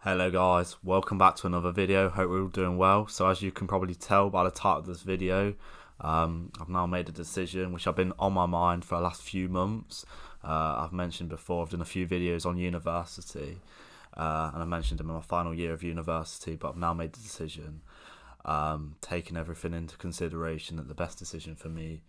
Hello guys, welcome back to another video. Hope we're all doing well. So as you can probably tell by the title of this video, I've now made a decision which I've been on my mind for the last few months. I've mentioned before, I've done a few videos on university, and I mentioned I'm in my final year of university, but I've now made the decision, taking everything into consideration, that the best decision for me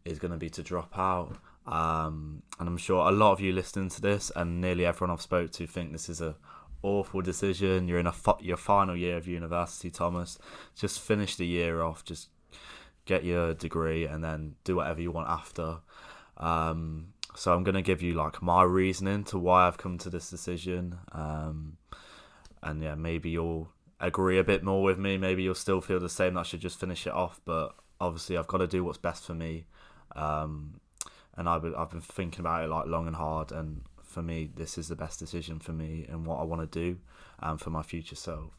is going to be to drop out. And I'm sure a lot of you listening to this, and nearly everyone I've spoke to, think this is a awful decision. You're in your final year of university, Thomas. Just finish the year off, just get your degree and then do whatever you want after. So I'm going to give you like my reasoning to why I've come to this decision. And yeah, maybe you'll agree a bit more with me. Maybe you'll still feel the same, that I should just finish it off. But obviously I've got to do what's best for me. And I've been thinking about it like long and hard, and for me, this is the best decision for me and what I want to do and for my future self.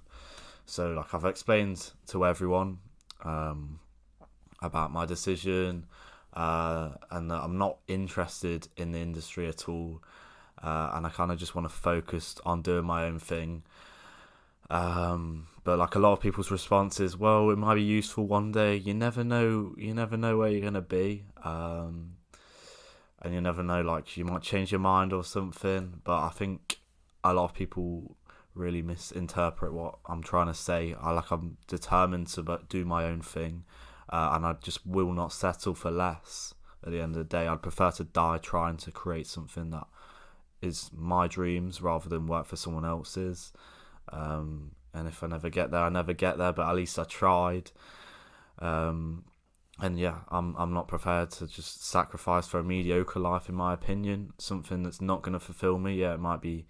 So like I've explained to everyone about my decision, and that I'm not interested in the industry at all, and I kind of just want to focus on doing my own thing. But like a lot of people's response is, well, it might be useful one day. You never know where you're gonna be. And you never know, like, you might change your mind or something. But I think a lot of people really misinterpret what I'm trying to say. I'm determined to do my own thing, and I just will not settle for less. At the end of the day, I'd prefer to die trying to create something that is my dreams rather than work for someone else's. And if I never get there, I never get there, but at least I tried. And yeah, I'm not prepared to just sacrifice for a mediocre life, in my opinion. Something that's not going to fulfill me. Yeah, it might be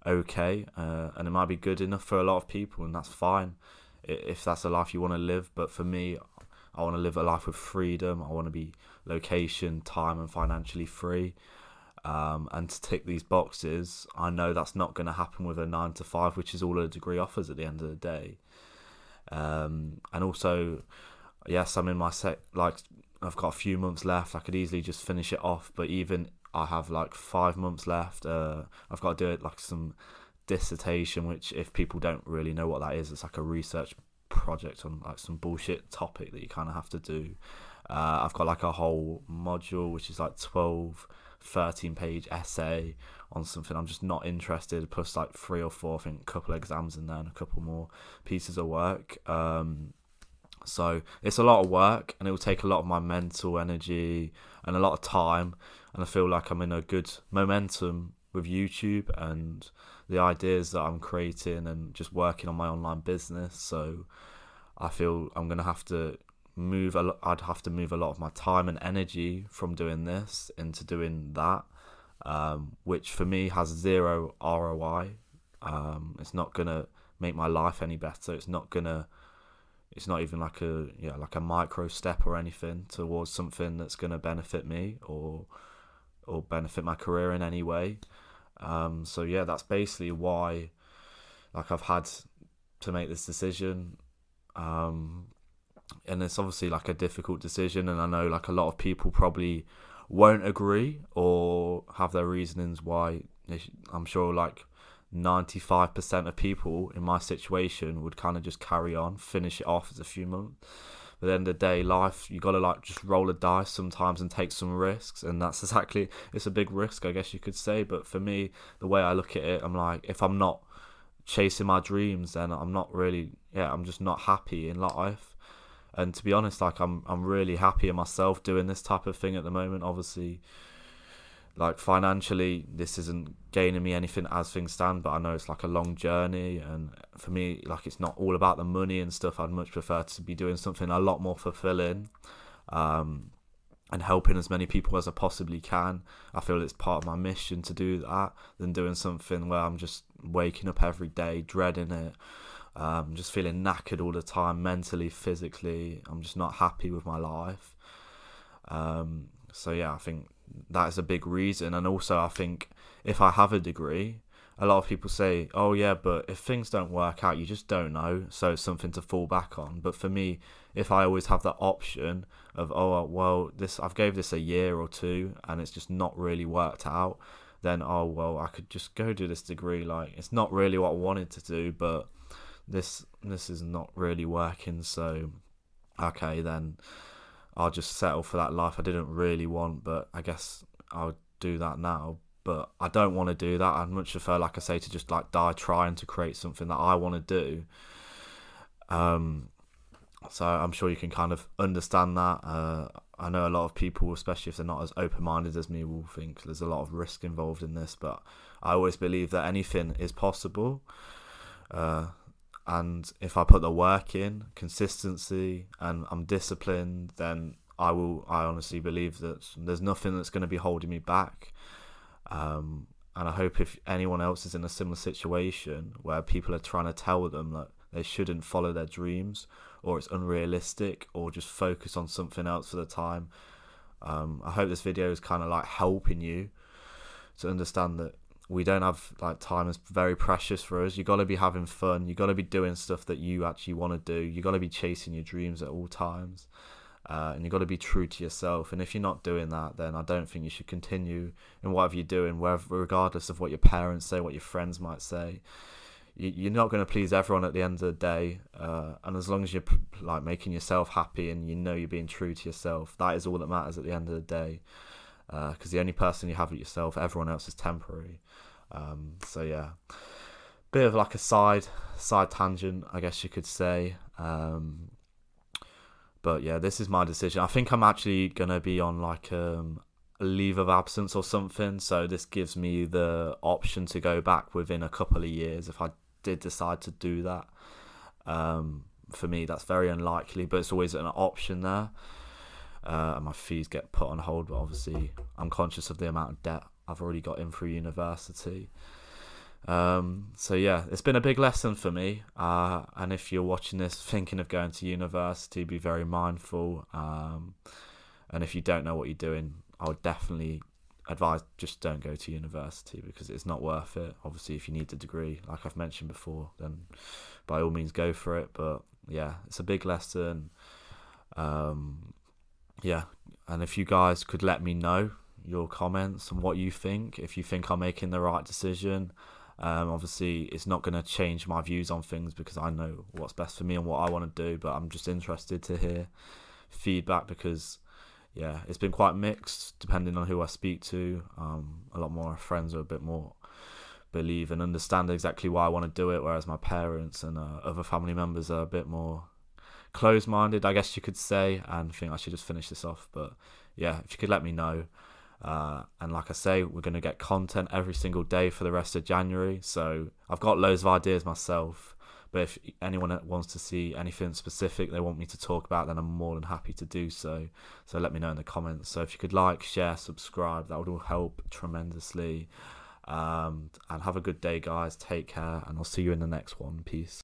okay, and it might be good enough for a lot of people, and that's fine if that's a life you want to live. But for me, I want to live a life with freedom. I want to be location, time, and financially free. And to tick these boxes, I know that's not going to happen with a 9 to 5, which is all a degree offers at the end of the day. And also, yes, I'm in my I've got a few months left. I could easily just finish it off, but even I have like 5 months left. I've got to do it like some dissertation, which if people don't really know what that is, it's like a research project on like some bullshit topic that you kind of have to do. I've got like a whole module which is like 13-page essay on something I'm just not interested, plus like 3 or 4, I think, a couple of exams in there and a couple more pieces of work. So it's a lot of work, and it will take a lot of my mental energy and a lot of time, and I feel like I'm in a good momentum with YouTube and the ideas that I'm creating and just working on my online business. So I feel I'm going to have to I'd have to move a lot of my time and energy from doing this into doing that, which for me has zero ROI. It's not going to make my life any better. It's not even like a micro step or anything towards something that's going to benefit me or benefit my career in any way. So yeah, that's basically why like I've had to make this decision. And it's obviously like a difficult decision, and I know like a lot of people probably won't agree or have their reasonings why. I'm sure like 95% of people in my situation would kind of just carry on, finish it off as a few months. But at the end of the day, life, you got to like just roll a dice sometimes and take some risks, and it's a big risk, I guess you could say. But for me, the way I look at it, I'm like, if I'm not chasing my dreams, then I'm just not happy in life. And to be honest, like I'm really happy in myself doing this type of thing at the moment. Obviously, like financially, this isn't gaining me anything as things stand, but I know it's like a long journey, and for me, like it's not all about the money and stuff. I'd much prefer to be doing something a lot more fulfilling, and helping as many people as I possibly can. I feel it's part of my mission to do that, than doing something where I'm just waking up every day dreading it. Just feeling knackered all the time, mentally, physically. I'm just not happy with my life. So yeah, I think that is a big reason. And also I think if I have a degree, a lot of people say, oh yeah, but if things don't work out, you just don't know, so it's something to fall back on. But for me, if I always have that option of, oh well, I've gave this a year or two and it's just not really worked out, then, oh well, I could just go do this degree. Like, it's not really what I wanted to do, but this is not really working, so okay, then I'll just settle for that life I didn't really want, but I guess I'll do that now. But I don't want to do that. I'd much prefer, like I say, to just like die trying to create something that I want to do. So I'm sure you can kind of understand that. I know a lot of people, especially if they're not as open-minded as me, will think there's a lot of risk involved in this, but I always believe that anything is possible. And if I put the work in, consistency, and I'm disciplined, then I honestly believe that there's nothing that's going to be holding me back. And I hope if anyone else is in a similar situation where people are trying to tell them that they shouldn't follow their dreams, or it's unrealistic, or just focus on something else for the time, I hope this video is kind of like helping you to understand that we don't have, like, time is very precious for us. You got to be having fun. You got to be doing stuff that you actually want to do. You got to be chasing your dreams at all times, and you got to be true to yourself. And if you're not doing that, then I don't think you should continue in whatever you're doing, regardless of what your parents say, what your friends might say. You're not going to please everyone at the end of the day, and as long as you're like making yourself happy and you know you're being true to yourself, that is all that matters at the end of the day. Because the only person you have at yourself, everyone else is temporary. So yeah, bit of like a side tangent, I guess you could say. But yeah, this is my decision. I think I'm actually gonna be on like a leave of absence or something, so this gives me the option to go back within a couple of years if I did decide to do that. For me, that's very unlikely, but it's always an option there. And my fees get put on hold, but obviously I'm conscious of the amount of debt I've already got in through university. So yeah, it's been a big lesson for me, and if you're watching this thinking of going to university, be very mindful, and if you don't know what you're doing, I would definitely advise just don't go to university, because it's not worth it. Obviously, if you need the degree, like I've mentioned before, then by all means go for it, but yeah, it's a big lesson. Yeah, and if you guys could let me know your comments and what you think, if you think I'm making the right decision. Obviously, it's not going to change my views on things, because I know what's best for me and what I want to do, but I'm just interested to hear feedback, because yeah, it's been quite mixed depending on who I speak to. A lot more friends are a bit more believe and understand exactly why I want to do it, whereas my parents and other family members are a bit more closed-minded, I guess you could say, and think I should just finish this off. But yeah, if you could let me know. And like I say, we're going to get content every single day for the rest of January, so I've got loads of ideas myself, but if anyone wants to see anything specific they want me to talk about, then I'm more than happy to do so. So let me know in the comments. So if you could like, share, subscribe, that would all help tremendously. And have a good day, guys. Take care, and I'll see you in the next one. Peace.